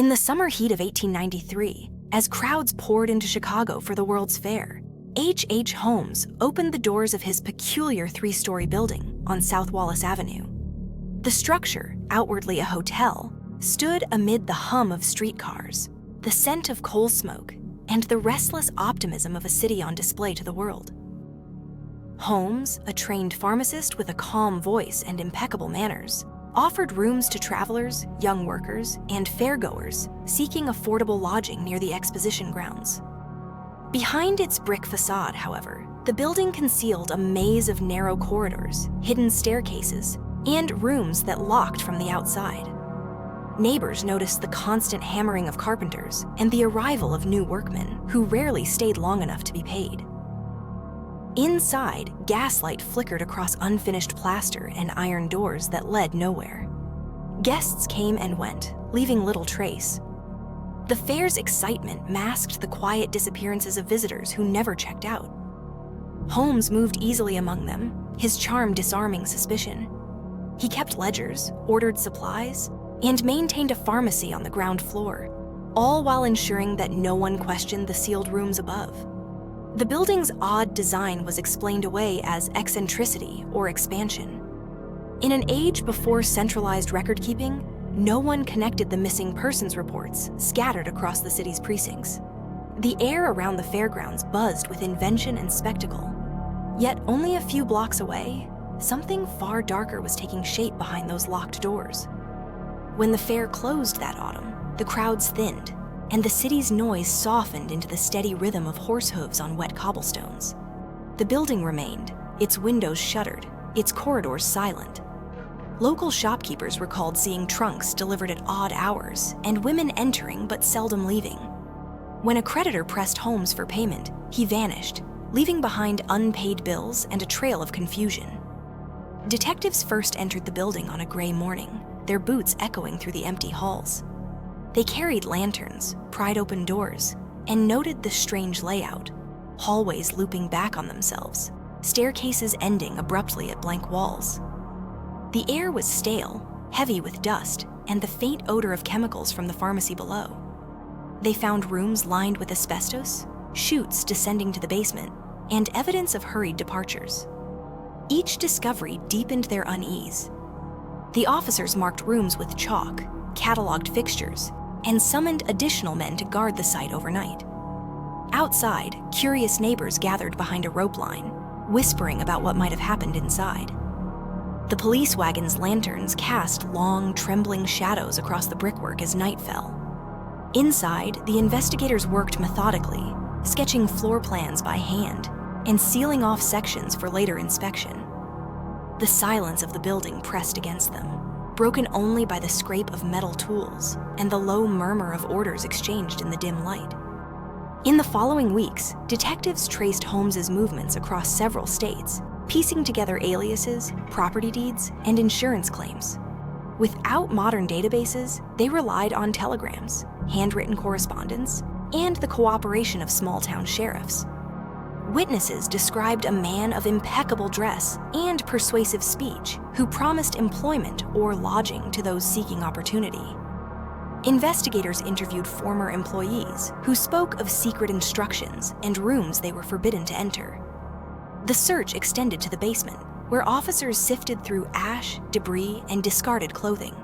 In the summer heat of 1893, as crowds poured into Chicago for the World's Fair, H. Holmes opened the doors of his peculiar three-story building on South Wallace Avenue. The structure, outwardly a hotel, stood amid the hum of streetcars, the scent of coal smoke, and the restless optimism of a city on display to the world. Holmes, a trained pharmacist with a calm voice and impeccable manners, offered rooms to travelers, young workers, and fairgoers seeking affordable lodging near the exposition grounds. Behind its brick facade, however, the building concealed a maze of narrow corridors, hidden staircases, and rooms that locked from the outside. Neighbors noticed the constant hammering of carpenters and the arrival of new workmen who rarely stayed long enough to be paid. Inside, gaslight flickered across unfinished plaster and iron doors that led nowhere. Guests came and went, leaving little trace. The fair's excitement masked the quiet disappearances of visitors who never checked out. Holmes moved easily among them, his charm disarming suspicion. He kept ledgers, ordered supplies, and maintained a pharmacy on the ground floor, all while ensuring that no one questioned the sealed rooms above. The building's odd design was explained away as eccentricity or expansion. In an age before centralized record-keeping, no one connected the missing persons reports scattered across the city's precincts. The air around the fairgrounds buzzed with invention and spectacle. Yet only a few blocks away, something far darker was taking shape behind those locked doors. When the fair closed that autumn, the crowds thinned, and the city's noise softened into the steady rhythm of horse hooves on wet cobblestones. The building remained, its windows shuttered, its corridors silent. Local shopkeepers recalled seeing trunks delivered at odd hours and women entering but seldom leaving. When a creditor pressed Holmes for payment, he vanished, leaving behind unpaid bills and a trail of confusion. Detectives first entered the building on a gray morning, their boots echoing through the empty halls. They carried lanterns, pried open doors, and noted the strange layout, hallways looping back on themselves, staircases ending abruptly at blank walls. The air was stale, heavy with dust, and the faint odor of chemicals from the pharmacy below. They found rooms lined with asbestos, chutes descending to the basement, and evidence of hurried departures. Each discovery deepened their unease. The officers marked rooms with chalk, cataloged fixtures, and summoned additional men to guard the site overnight. Outside, curious neighbors gathered behind a rope line, whispering about what might have happened inside. The police wagon's lanterns cast long, trembling shadows across the brickwork as night fell. Inside, the investigators worked methodically, sketching floor plans by hand and sealing off sections for later inspection. The silence of the building pressed against them, broken only by the scrape of metal tools and the low murmur of orders exchanged in the dim light. In the following weeks, detectives traced Holmes's movements across several states, piecing together aliases, property deeds, and insurance claims. Without modern databases, they relied on telegrams, handwritten correspondence, and the cooperation of small-town sheriffs. Witnesses described a man of impeccable dress and persuasive speech who promised employment or lodging to those seeking opportunity. Investigators interviewed former employees who spoke of secret instructions and rooms they were forbidden to enter. The search extended to the basement, where officers sifted through ash, debris, and discarded clothing.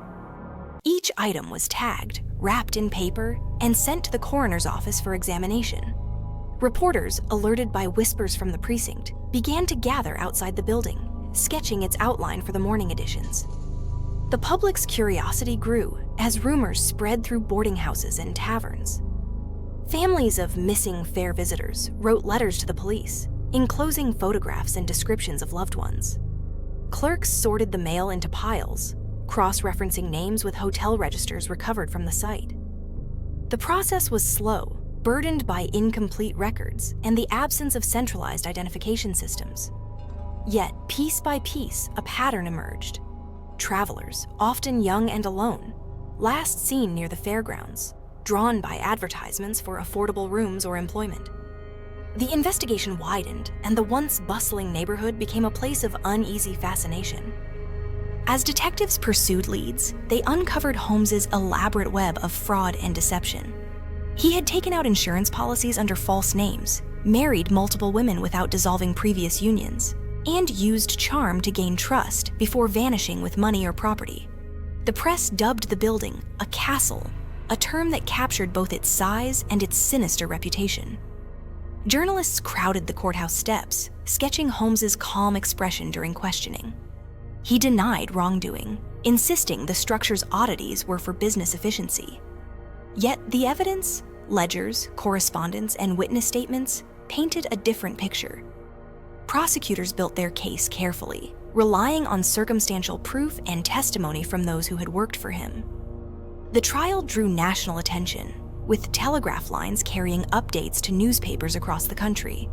Each item was tagged, wrapped in paper, and sent to the coroner's office for examination. Reporters, alerted by whispers from the precinct, began to gather outside the building, sketching its outline for the morning editions. The public's curiosity grew as rumors spread through boarding houses and taverns. Families of missing fair visitors wrote letters to the police, enclosing photographs and descriptions of loved ones. Clerks sorted the mail into piles, cross-referencing names with hotel registers recovered from the site. The process was slow, burdened by incomplete records and the absence of centralized identification systems. Yet, piece by piece, a pattern emerged. Travelers, often young and alone, last seen near the fairgrounds, drawn by advertisements for affordable rooms or employment. The investigation widened, and the once bustling neighborhood became a place of uneasy fascination. As detectives pursued leads, they uncovered Holmes's elaborate web of fraud and deception. He had taken out insurance policies under false names, married multiple women without dissolving previous unions, and used charm to gain trust before vanishing with money or property. The press dubbed the building a castle, a term that captured both its size and its sinister reputation. Journalists crowded the courthouse steps, sketching Holmes's calm expression during questioning. He denied wrongdoing, insisting the structure's oddities were for business efficiency. Yet the evidence, ledgers, correspondence, and witness statements painted a different picture. Prosecutors built their case carefully, relying on circumstantial proof and testimony from those who had worked for him. The trial drew national attention, with telegraph lines carrying updates to newspapers across the country.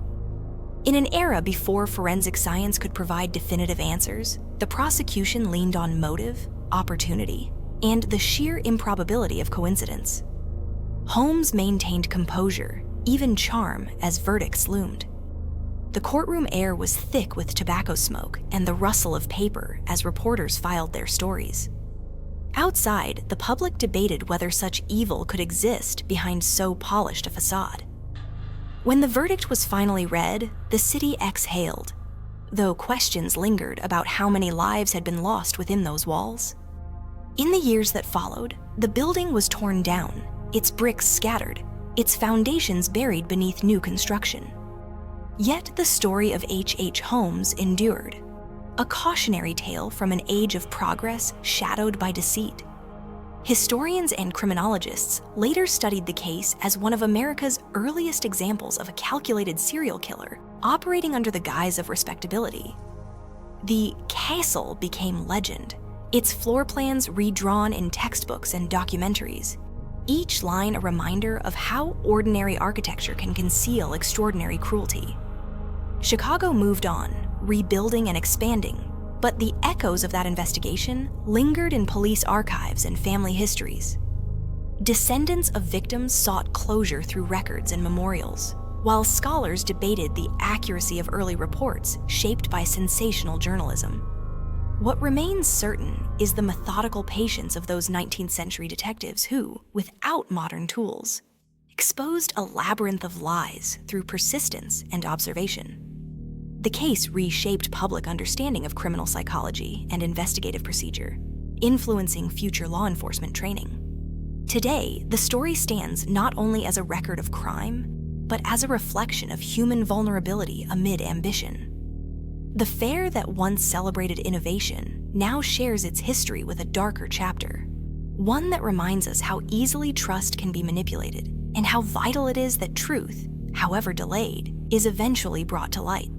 In an era before forensic science could provide definitive answers, the prosecution leaned on motive, opportunity, and the sheer improbability of coincidence. Holmes maintained composure, even charm, as verdicts loomed. The courtroom air was thick with tobacco smoke and the rustle of paper as reporters filed their stories. Outside, the public debated whether such evil could exist behind so polished a facade. When the verdict was finally read, the city exhaled, though questions lingered about how many lives had been lost within those walls. In the years that followed, the building was torn down, its bricks scattered, its foundations buried beneath new construction. Yet the story of H. Holmes endured, a cautionary tale from an age of progress shadowed by deceit. Historians and criminologists later studied the case as one of America's earliest examples of a calculated serial killer operating under the guise of respectability. The castle became legend, its floor plans redrawn in textbooks and documentaries, each line a reminder of how ordinary architecture can conceal extraordinary cruelty. Chicago moved on, rebuilding and expanding, but the echoes of that investigation lingered in police archives and family histories. Descendants of victims sought closure through records and memorials, while scholars debated the accuracy of early reports shaped by sensational journalism. What remains certain is the methodical patience of those 19th century detectives who, without modern tools, exposed a labyrinth of lies through persistence and observation. The case reshaped public understanding of criminal psychology and investigative procedure, influencing future law enforcement training. Today, the story stands not only as a record of crime, but as a reflection of human vulnerability amid ambition. The fair that once celebrated innovation now shares its history with a darker chapter, one that reminds us how easily trust can be manipulated and how vital it is that truth, however delayed, is eventually brought to light.